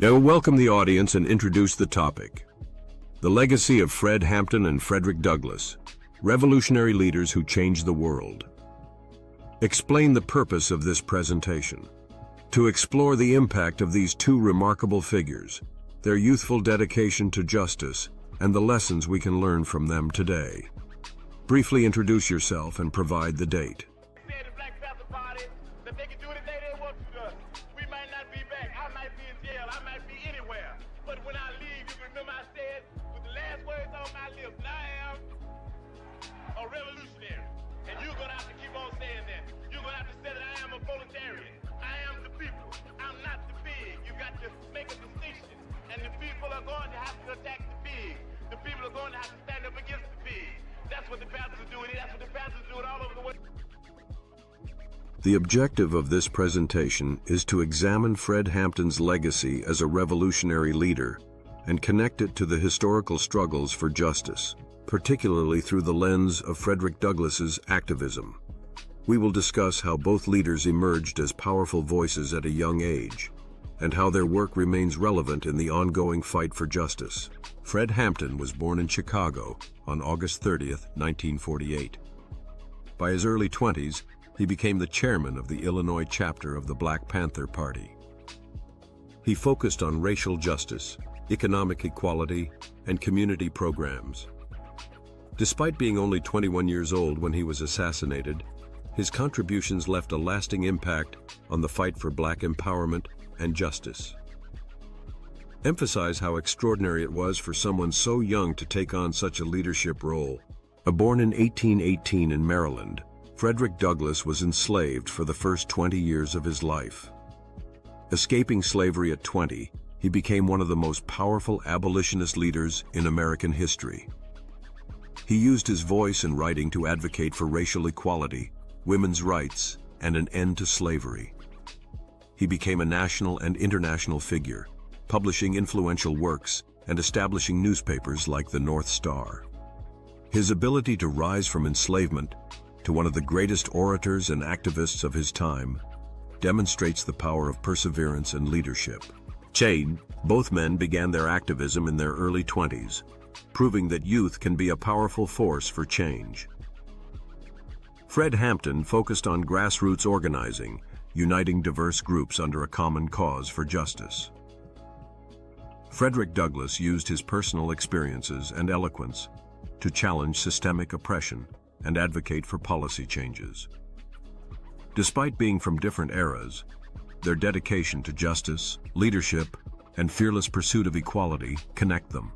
I will welcome the audience and introduce the topic. The legacy of Fred Hampton and Frederick Douglass, revolutionary leaders who changed the world. Explain the purpose of this presentation. To explore the impact of these two remarkable figures, their youthful dedication to justice, and the lessons we can learn from them today. Briefly introduce yourself and provide the date. The Black Panther Party, that they can do anything they want to us. We might not be back. I might be in jail. I might be anywhere. But when I leave, you can remember I said, with the last words on my lips, I am a revolutionary. And you're going to have to keep on saying that. You're going to have to say that I am a proletarian. I am the people. I'm not the pig. You got to make a distinction. And the people are going to have to attack the pig. The people are going to have to stand up against the pig. That's what the Panthers are doing. That's what the Panthers are doing all over the world. The objective of this presentation is to examine Fred Hampton's legacy as a revolutionary leader and connect it to the historical struggles for justice, particularly through the lens of Frederick Douglass's activism. We will discuss how both leaders emerged as powerful voices at a young age, and how their work remains relevant in the ongoing fight for justice. Fred Hampton was born in Chicago on August 30th, 1948. By his early 20s, he became the chairman of the Illinois chapter of the Black Panther Party. He focused on racial justice, economic equality, and community programs. Despite being only 21 years old when he was assassinated, his contributions left a lasting impact on the fight for Black empowerment and justice. Emphasize how extraordinary it was for someone so young to take on such a leadership role. Born in 1818 in Maryland, Frederick Douglass was enslaved for the first 20 years of his life. Escaping slavery at 20, he became one of the most powerful abolitionist leaders in American history. He used his voice and writing to advocate for racial equality, women's rights, and an end to slavery. He became a national and international figure, publishing influential works and establishing newspapers like the North Star. His ability to rise from enslavement to one of the greatest orators and activists of his time demonstrates the power of perseverance and leadership. Both men began their activism in their early 20s, proving that youth can be a powerful force for change. Fred Hampton focused on grassroots organizing, uniting diverse groups under a common cause for justice. Frederick Douglass used his personal experiences and eloquence to challenge systemic oppression and advocate for policy changes. Despite being from different eras, their dedication to justice, leadership, and fearless pursuit of equality connect them.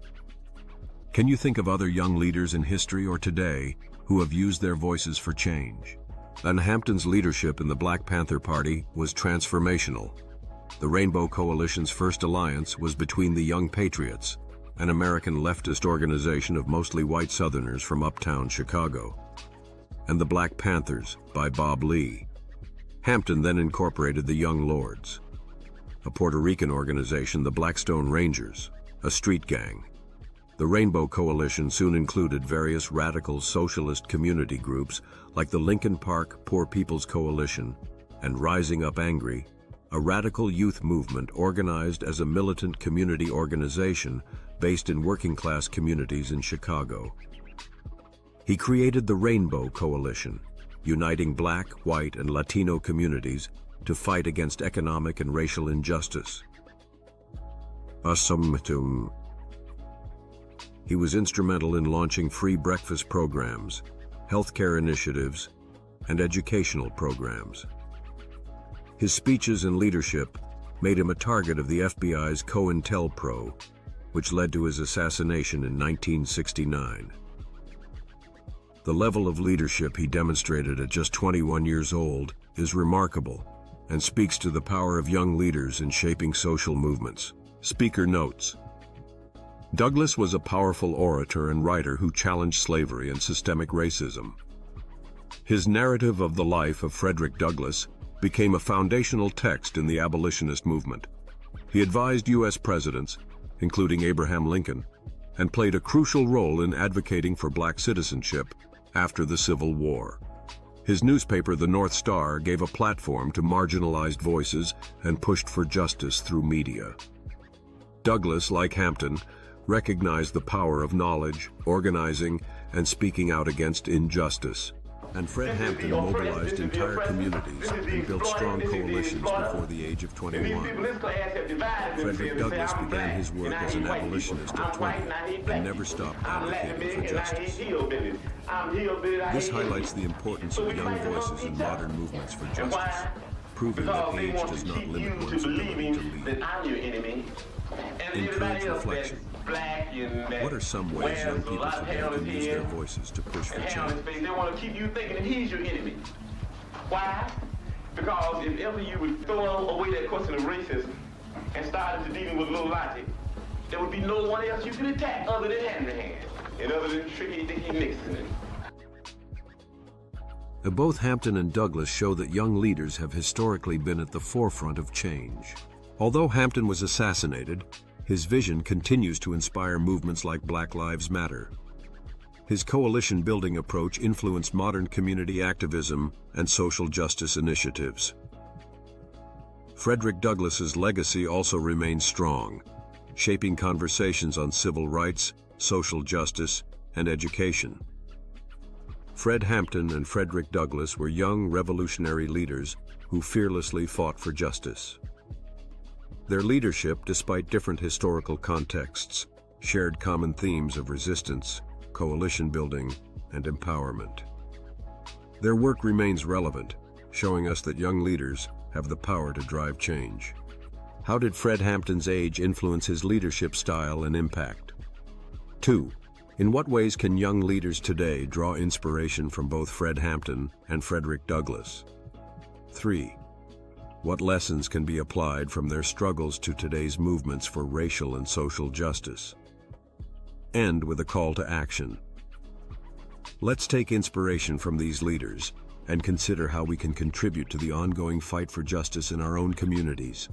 Can you think of other young leaders in history or today who have used their voices for change? And Hampton's leadership in the Black Panther Party was transformational. The Rainbow Coalition's first alliance was between the Young Patriots, an American leftist organization of mostly white Southerners from uptown Chicago, and the Black Panthers by Bob Lee. Hampton then incorporated the Young Lords, a Puerto Rican organization, the Blackstone Rangers, a street gang. The Rainbow Coalition soon included various radical socialist community groups like the Lincoln Park Poor People's Coalition and Rising Up Angry, a radical youth movement organized as a militant community organization based in working-class communities in Chicago. He created the Rainbow Coalition, uniting Black, white, and Latino communities to fight against economic and racial injustice. He was instrumental in launching free breakfast programs, healthcare initiatives, and educational programs. His speeches and leadership made him a target of the FBI's COINTELPRO, which led to his assassination in 1969. The level of leadership he demonstrated at just 21 years old is remarkable and speaks to the power of young leaders in shaping social movements. Speaker notes: Douglass was a powerful orator and writer who challenged slavery and systemic racism. His narrative of the life of Frederick Douglass became a foundational text in the abolitionist movement. He advised U.S. presidents, including Abraham Lincoln, and played a crucial role in advocating for Black citizenship after the Civil War. His newspaper, the North Star, gave a platform to marginalized voices and pushed for justice through media. Douglass, like Hampton, recognized the power of knowledge, organizing, and speaking out against injustice. And Fred Hampton mobilized entire communities and built strong coalitions before the age of 21. Frederick Douglass began his work as an abolitionist at 20 and never stopped advocating for justice. This highlights the importance of young voices in modern movements for justice, proving that age does not limit one's ability to lead. Encourage reflection. What are some ways young people today can use their voices to push for change? They want to keep you thinking that he's your enemy. Why? Because if ever you would throw away that question of racism and start into dealing with a little logic, there would be no one else you could attack other than Henry and other than Tricky Dicky Nixon. Both Hampton and Douglass show that young leaders have historically been at the forefront of change. Although Hampton was assassinated, his vision continues to inspire movements like Black Lives Matter. His coalition-building approach influenced modern community activism and social justice initiatives. Frederick Douglass's legacy also remains strong, shaping conversations on civil rights, social justice, and education. Fred Hampton and Frederick Douglass were young revolutionary leaders who fearlessly fought for justice. Their leadership, despite different historical contexts, shared common themes of resistance, coalition building, and empowerment. Their work remains relevant, showing us that young leaders have the power to drive change. How did Fred Hampton's age influence his leadership style and impact? 2. In what ways can young leaders today draw inspiration from both Fred Hampton and Frederick Douglass? 3. What lessons can be applied from their struggles to today's movements for racial and social justice? End with a call to action. Let's take inspiration from these leaders and consider how we can contribute to the ongoing fight for justice in our own communities.